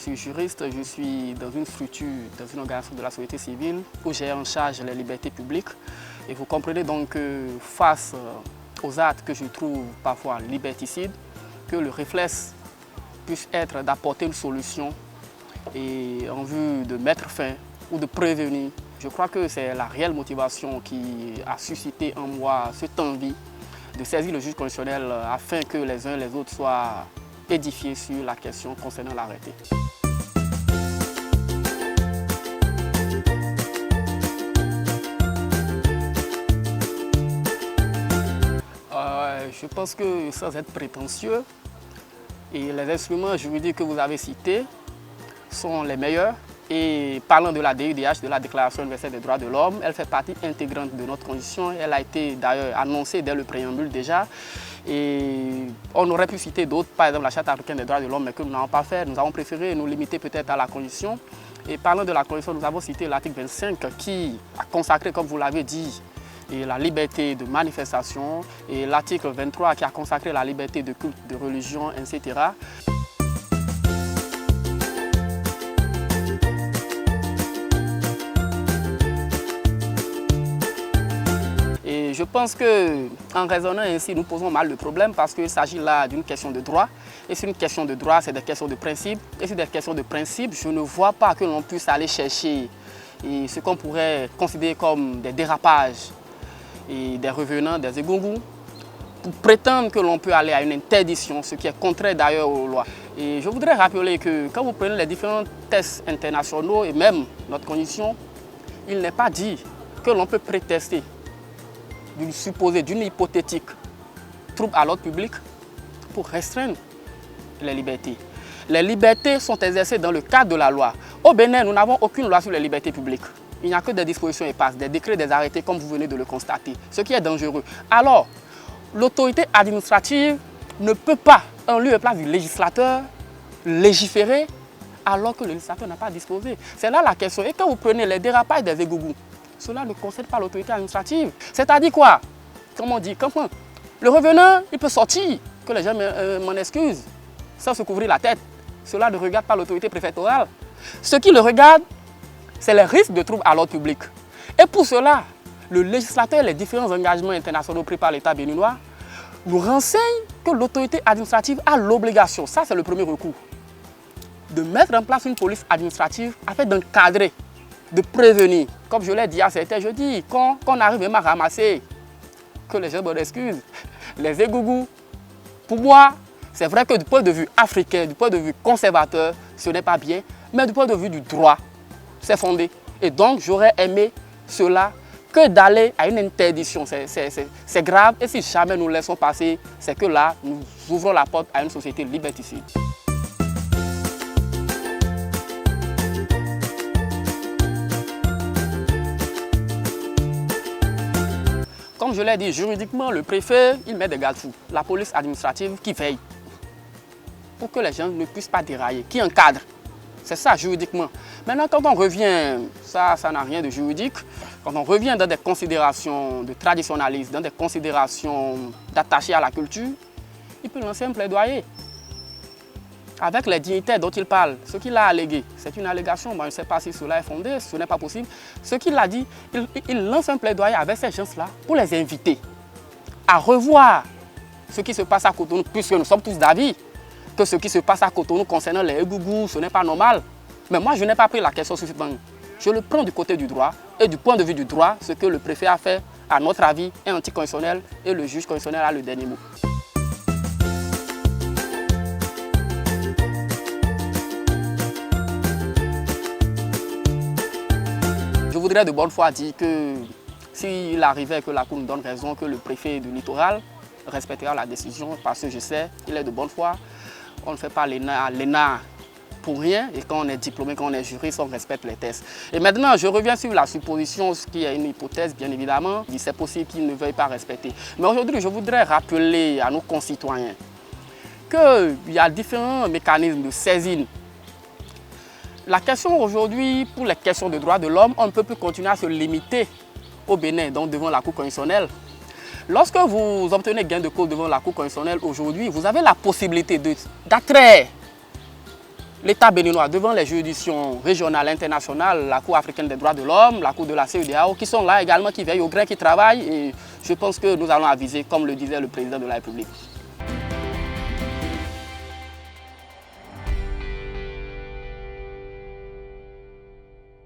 suis juriste, je suis dans une structure, dans une organisation de la société civile où j'ai en charge les libertés publiques. Et vous comprenez donc que face aux actes que je trouve parfois liberticides, que le réflexe puisse être d'apporter une solution et en vue de mettre fin ou de prévenir. Je crois que c'est la réelle motivation qui a suscité en moi cette envie de saisir le juge constitutionnel afin que les uns et les autres soient édifiés sur la question concernant l'arrêté. Je pense que sans être prétentieux, et les instruments juridiques que vous avez cités sont les meilleurs. Et parlant de la DUDH, de la Déclaration universelle des droits de l'homme, elle fait partie intégrante de notre constitution. Elle a été d'ailleurs annoncée dès le préambule déjà. Et on aurait pu citer d'autres, par exemple la Charte africaine des droits de l'homme, mais que nous n'avons pas fait. Nous avons préféré nous limiter peut-être à la Constitution. Et parlant de la Constitution, nous avons cité l'article 25 qui a consacré, comme vous l'avez dit, et la liberté de manifestation, et l'article 23 qui a consacré la liberté de culte, de religion, etc. Et je pense qu'en raisonnant ainsi, nous posons mal le problème parce qu'il s'agit là d'une question de droit. Et c'est une question de droit, c'est des questions de principe. Et c'est des questions de principe, je ne vois pas que l'on puisse aller chercher ce qu'on pourrait considérer comme des dérapages et des revenants, des égouts, pour prétendre que l'on peut aller à une interdiction, ce qui est contraire d'ailleurs aux lois. Et je voudrais rappeler que quand vous prenez les différents tests internationaux et même notre condition, il n'est pas dit que l'on peut prétester d'une supposée, d'une hypothétique trouble à l'ordre public pour restreindre les libertés. Les libertés sont exercées dans le cadre de la loi. Au Bénin, nous n'avons aucune loi sur les libertés publiques. Il n'y a que des dispositions éparses, des décrets, des arrêtés, comme vous venez de le constater, ce qui est dangereux. Alors, l'autorité administrative ne peut pas, en lieu et place du législateur, légiférer alors que le législateur n'a pas disposé. C'est là la question. Et quand vous prenez les dérapages des égouts, cela ne concerne pas l'autorité administrative. C'est-à-dire quoi? Comment on dit? Le revenant, il peut sortir, que les gens m'en excusent, sans se couvrir la tête. Cela ne regarde pas l'autorité préfectorale. Ce qui le regarde, c'est les risques de troubles à l'ordre public. Et pour cela, le législateur et les différents engagements internationaux pris par l'État béninois nous renseignent que l'autorité administrative a l'obligation, ça c'est le premier recours, de mettre en place une police administrative afin d'encadrer, de prévenir. Comme je l'ai dit à certains, je dis, quand on arrive même à ramasser, que les gens m'en excusent, les égouts, pour moi, c'est vrai que du point de vue africain, du point de vue conservateur, ce n'est pas bien, mais du point de vue du droit, c'est fondé. Et donc, j'aurais aimé cela que d'aller à une interdiction. C'est grave. Et si jamais nous laissons passer, c'est que là, nous ouvrons la porte à une société liberticide. Comme je l'ai dit, juridiquement, le préfet, il met des garde-fous. La police administrative qui veille pour que les gens ne puissent pas dérailler, qui encadre. C'est ça, juridiquement. Maintenant, quand on revient, ça n'a rien de juridique, quand on revient dans des considérations de traditionnalisme, dans des considérations d'attaché à la culture, il peut lancer un plaidoyer. Avec les dignitaires dont il parle, ce qu'il a allégué, c'est une allégation, moi je ne sais pas si cela est fondé, ce n'est pas possible. Ce qu'il a dit, il lance un plaidoyer avec ces gens-là pour les inviter à revoir ce qui se passe à Cotonou, puisque nous sommes tous d'avis que ce qui se passe à Cotonou concernant les égouts, ce n'est pas normal. Mais moi, je n'ai pas pris la question sur ce plan. Je le prends du côté du droit et du point de vue du droit, ce que le préfet a fait, à notre avis, est anticonstitutionnel et le juge constitutionnel a le dernier mot. Je voudrais de bonne foi dire que s'il arrivait que la Cour nous donne raison, que le préfet du littoral respectera la décision, parce que je sais qu'il est de bonne foi. On ne fait pas l'ENA pour rien, et quand on est diplômé, quand on est juriste, on respecte les tests. Et maintenant, je reviens sur la supposition, ce qui est une hypothèse, bien évidemment. C'est possible qu'ils ne veuillent pas respecter. Mais aujourd'hui, je voudrais rappeler à nos concitoyens qu'il y a différents mécanismes de saisine. La question aujourd'hui, pour les questions de droits de l'homme, on ne peut plus continuer à se limiter au Bénin, donc devant la Cour constitutionnelle. Lorsque vous obtenez gain de cause devant la Cour constitutionnelle aujourd'hui, vous avez la possibilité d'attraire l'État béninois devant les juridictions régionales, internationales, la Cour africaine des droits de l'homme, la Cour de la CEDEAO, qui sont là également, qui veillent aux grains qui travaillent. Et je pense que nous allons aviser, comme le disait le président de la République.